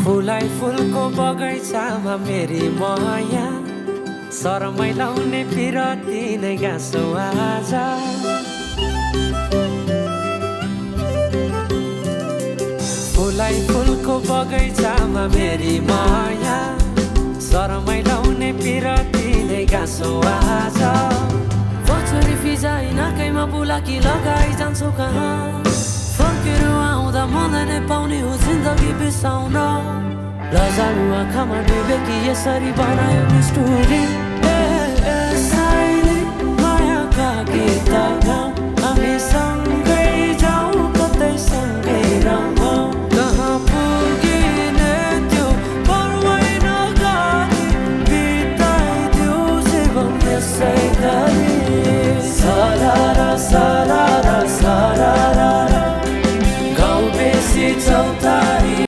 फुलाई फुलको बगैँचामा मेरी माया शरमै लाउने पिरती नै गाँसो आज फुलाई फुलको बगैँचामा मेरी माया शरमै लाउने पिरती नै गाँसो आज बचरी फिजाइ नाकैमा बुलाकी लगाइ जान्छौ कहाँ फर्केर आउँदा मलाई नै पाउने हो जिन्दगी बिसाउन रजालु आँखामा डुबेकी यसरी बनायो नि स्टोरी यसैले मायाका गीत गाउँ हामी